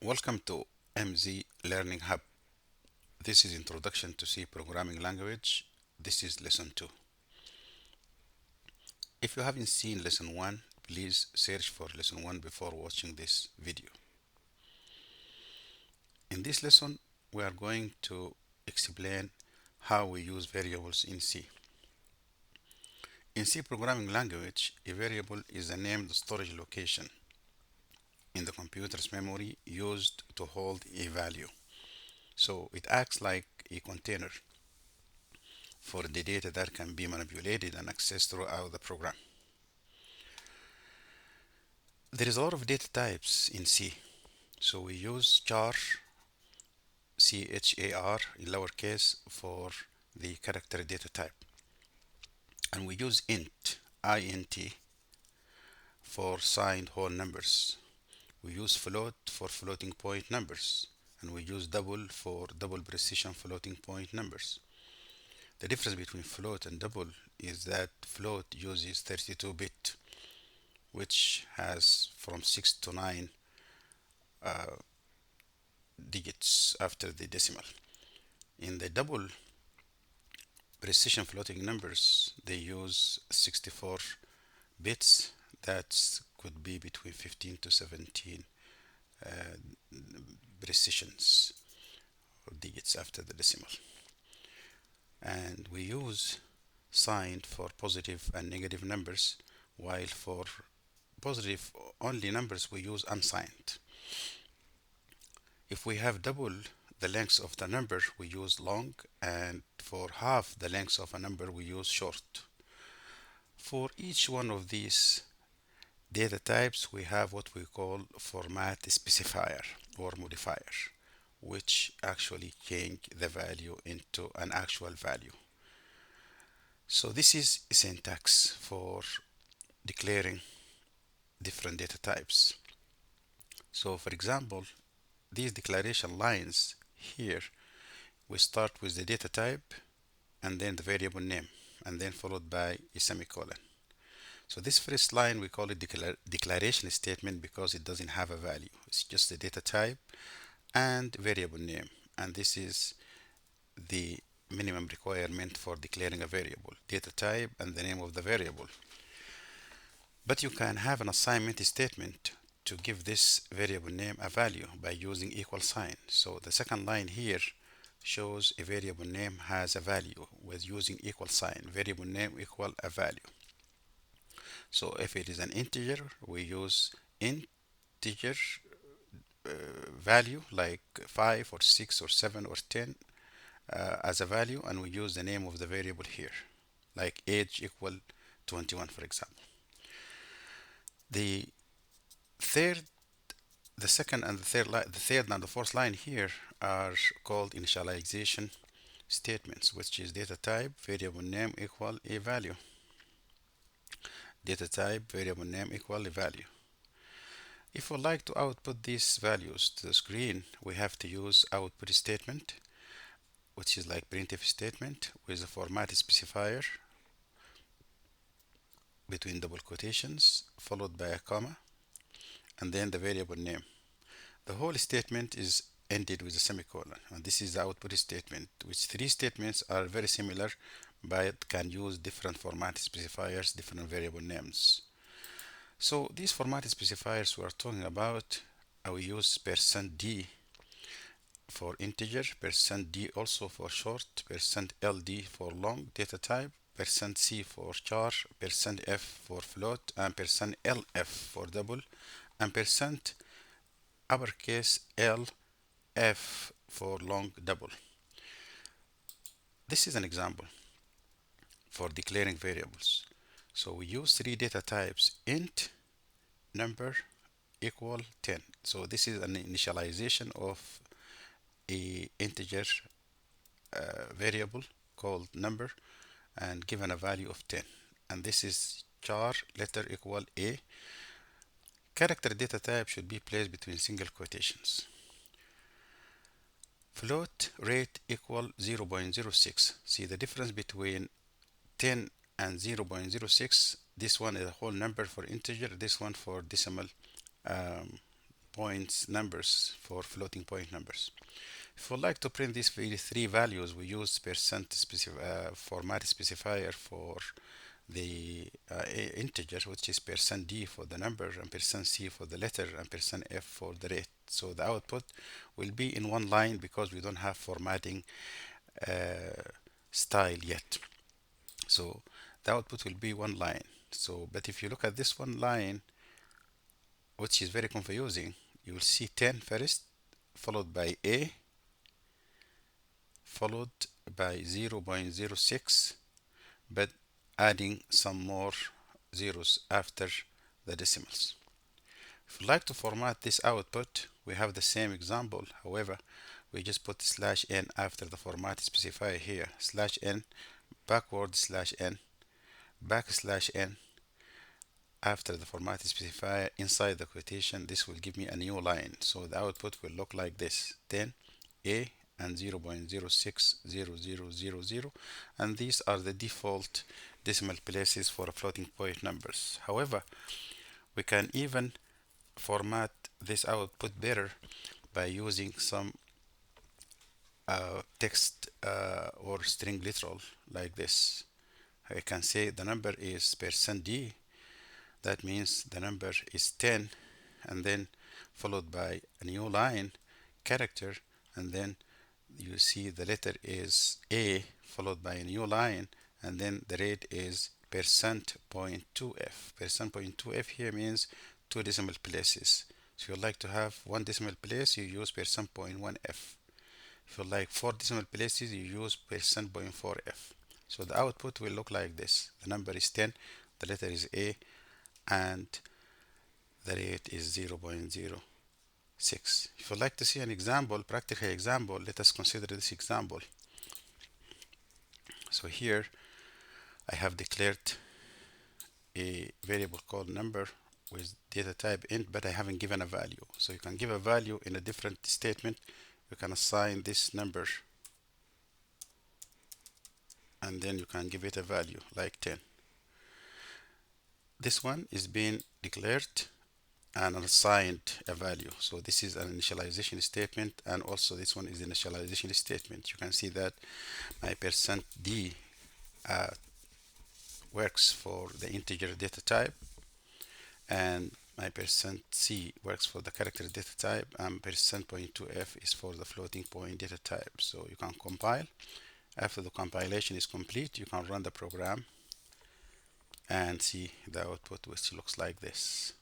Welcome to MZ Learning Hub. This is Introduction to C Programming Language. This is Lesson 2. If you haven't seen Lesson 1, please search for Lesson 1 before watching this video. In this lesson, we are going to explain how we use variables in C. In C programming language, a variable is a named storage location in the computer's memory used to hold a value. So it acts like a container for the data that can be manipulated and accessed throughout the program. There is a lot of data types in C. So we use char, char in lowercase for the character data type. And we use int for signed whole numbers. We use float for floating point numbers. And we use double for double precision floating point numbers. The difference between float and double is that float uses 32-bit, which has from 6 to 9 digits after the decimal. In the double precision floating numbers, they use 64 bits. That could be between 15 to 17 uh, precisions or digits after the decimal. And we use signed for positive and negative numbers, while for positive only numbers we use unsigned. If we have double the length of the number, we use long, and for half the length of a number, we use short. For each one of these data types, we have what we call format specifier or modifier, which actually change the value into an actual value. So this is a syntax for declaring different data types. So for example, these declaration lines here, we start with the data type and then the variable name, and then followed by a semicolon. So this first line, we call it declaration statement because it doesn't have a value. It's just the data type and variable name. And this is the minimum requirement for declaring a variable: data type and the name of the variable. But you can have an assignment statement to give this variable name a value by using equal sign. So the second line here shows a variable name has a value with using equal sign, variable name equal a value. So if it is an integer, we use integer value like 5 or 6 or 7 or 10 as a value, and we use the name of the variable here, like age equal 21, for example. The third, the second and the third and the fourth line here are called initialization statements, which is data type, variable name equal a value. Data type, variable name equal a value. If we like to output these values to the screen, we have to use output statement, which is like printf statement with a format specifier between double quotations, followed by a comma, and then the variable name. The whole statement is ended with a semicolon, and this is the output statement, which three statements are very similar but can use different format specifiers, different variable names. So these format specifiers we are talking about, we use %d for integer, %d also for short, %ld for long data type, %c for char, %f for float, and %lf for double, and percent uppercase L F for long double. This is an example for declaring variables. So we use three data types: int, number equal 10. So this is an initialization of a integer variable called number and given a value of 10. And this is char letter equal a. Character data type should be placed between single quotations. Float rate equal 0.06. See the difference between 10 and 0.06. This one is a whole number for integer, this one for decimal points numbers for floating point numbers. If we'd like to print these three values, we use percent format specifier for the integer, which is percent %d for the number, and percent %c for the letter, and percent %f for the rate. So the output will be in one line because we don't have formatting style yet. So the output will be one line. So, but if you look at this one line, which is very confusing, you will see 10 first, followed by A, followed by 0.06, but adding some more zeros after the decimals. If we like to format this output, we have the same example. However, we just put /n after the format specifier here, /n, backward /n, \n after the format specifier inside the quotation. This will give me a new line. So the output will look like this: 10 A and 0.060000, and these are the default decimal places for floating point numbers. However, we can even format this output better by using some text or string literal like this. I can say the number is percent %d. That means the number is 10, and then followed by a new line character, and then you see the letter is A followed by a new line, and then the rate is percent %.2f. Percent %.2f here means two decimal places. So if you like to have one decimal place, you use percent %.1f. If you like four decimal places, you use percent %.4f. So the output will look like this: the number is 10, the letter is A, and the rate is 0.06. If you'd like to see an example, practical example, let us consider this example. So here I have declared a variable called number with data type int, but I haven't given a value. So you can give a value in a different statement. You can assign this number, and then you can give it a value like 10. This one is being declared and assigned a value. So this is an initialization statement, and also this one is initialization statement. You can see that my percent %d works for the integer data type, and my percent %c works for the character data type, and percent %.2f is for the floating point data type. So you can compile. After the compilation is complete, you can run the program and see the output, which looks like this.